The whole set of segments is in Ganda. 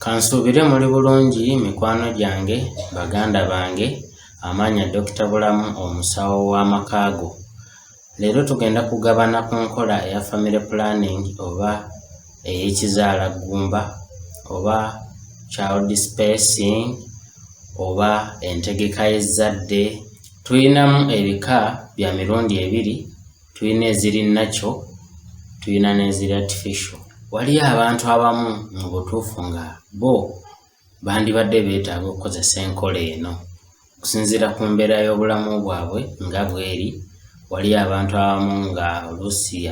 Kansuubire muli bulungi mikwano gyange baganda bange amanya Dr. Bulamu omusawo w'amakaago. Leero tugenda kugabana ku nkola eya family planning oba ey'ekizaala ggumba oba child spacing oba entegeka y'ezzadde. Tuyinamu ebika bya mirundi ebiri, tuyina eziri natural, tuyina n'eziri artificial. Waliyo abantu abamu mu butuufu nga bo bandibadde beetaaga okukozesa enkola eno okusinziira ku mbeera y'obulamu bwabwe nga bweri. Waliyo abantu abamu nga oluusi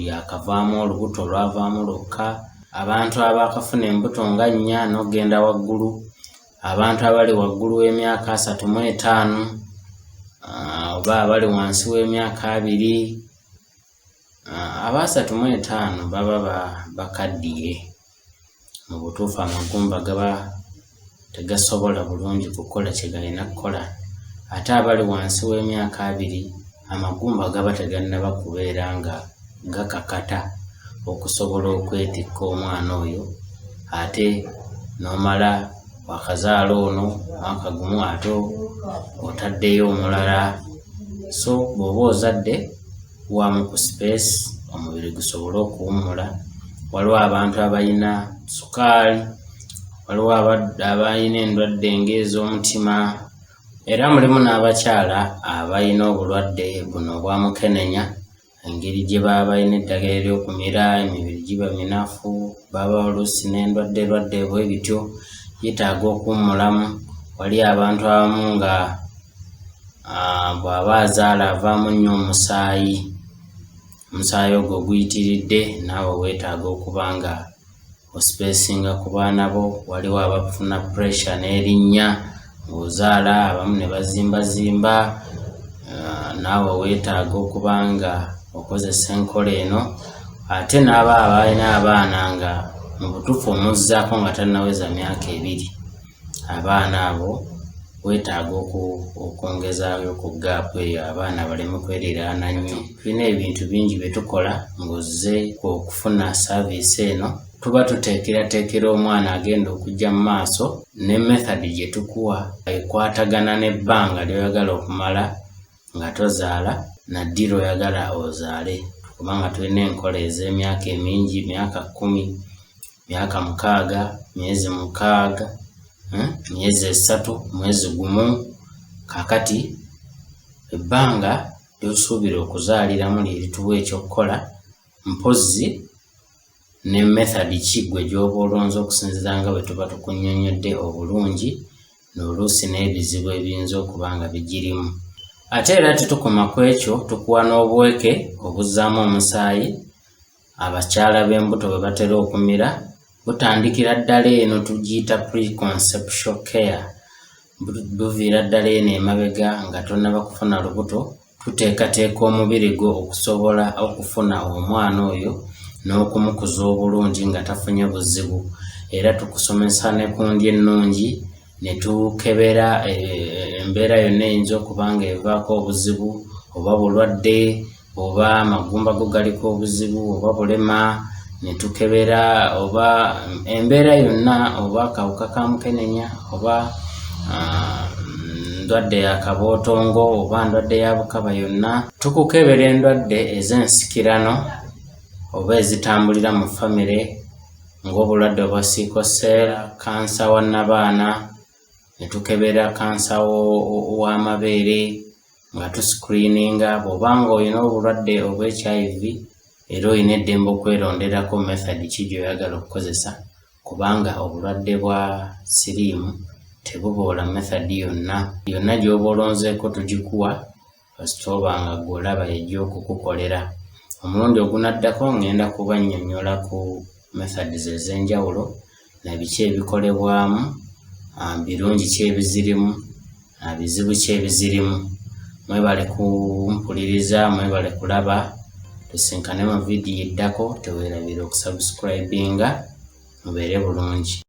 yakavaamu olubuto lwavaamu lwokka, abantu abaakafuna embuto nga 4 n'ogenda waggulu, abantu abali waggulu w'emyaka 35 oba abali wansi w'emyaka 2. Aba 35 baba bakaddiye. Mu butuufu amagumba gaba tegasobola bulungi kukola kye galina kukola. Ate abali wansi w'emyaka 2 amagumba gaba tegannaba kubeera nga gakakata okusobola okwetikka omwana oyo. Ate n'omala wakazaala ono mwaka gumu ate otaddeyo omulala. So bw'oba ozadde wamu ku space omubiri gusobole okuwummula. Waliwo abantu abalina sukaali, waliwo abalina endwadde ng'ez'omutima, era mulimu n'abakyala abalina obulwadde buno obwa mukenenya. Engeri gye baba balina eddagala ery'okumira, emibiri giba minafu, baba oluusi n'endwadde bwe bityo, yeetaaga okuwummulamu. Waliyo abantu abamu nga bw'aba azaala avaamu nnyo omusaayi ogwo guyitiridde, naawe weetaaga okuba nga ospacinga ku baana bo. Waliwo abafuna pressure n'erinnya ng'ozaala, abamu ne bazimbazimba, naawe weetaaga okuba nga okozesa enkola eno. Ate n'aba abalina abaana nga mu butuufu omuzzaako nga tannaweza myaka 2, abaana abo weetaaga okwongezaayo ku gaapu eyo abaana baleme kweriraana nnyo. Tulina ebintu bingi bye tukola ng'ozze okufuna saaviisi eno. Tuba tuteekerateekera omwana agenda okujja mu maaso, ne method gye tukuwa ekwatagana n'ebbanga ly'oyagala okumala nga tozaala na ddi lw'oyagala ozaale. Kubanga tulina enkola ez'emyaka emingi, myaka 10, myaka 6, myezi 6, myezi 3, mwezi gumu. Kaakati ebbanga ly'osuubira okuzaaliramu lye lituwa ekyokukola, mpozzi ne method ki gwe gy'oba olonze okusinziira nga bwe tuba tukunnyonnyodde obulungi, n'oluusi n'ebizibu ebiyinza okuba nga bigirimu. Ate era tetukoma ku ekyo, tukuwa n'obweke obuzzaamu omusaayi. Abakyala b'embuto bwe batera okumira, butandikira ddala eno tugiyita preconceptual care. Buviira ddala eno emabega nga tonnaba kufuna lubuto. Tuteekateeka omubiri gwo okusobola okufuna omwana oyo n'okumukuza obulungi nga tafunye buzibu. Era tukusomesa ne ku ndya ennungi, ne tukebera embeera yonna eyinza okuba nga evaako obuzibu, oba bulwadde, oba amagumba go galiko obuzibu, oba bulema. Ne tukebera oba embeera yonna, oba akawuka ka mukenenya, oba ndwadde ya kabootongo, oba ndwadde ya bukaba yonna. Tukukebera endwadde ez'ensikirano oba ezitambulira mu famire ng'obulwadde obwa sickle cell, kansa wa nnabaana, ne tukebera kansa w'amabeere nga tuscreeninga. Bw'oba nga olina obulwadde obwa HIV era olina eddembe okweronderako method ki gy'oyagala okukozesa, kubanga obulwadde bwa siriimu tebuboola method yonna gy'oba olonzeeko tugikuwa kasita oba nga gw'olaba ejja okukukolera. Omulundi ogunaddako ngenda kubannyonnyola ku methods ez'enjawulo, nabiki ebikolebwamu, birungi ki ebizirimu, bizibu ki ebizirimu. Mwebale kumpuliriza, mwebale kulaba. Tusinkane mu vidiyo eddako. Teweerabira okusubscribinga. Mubeere bulungi.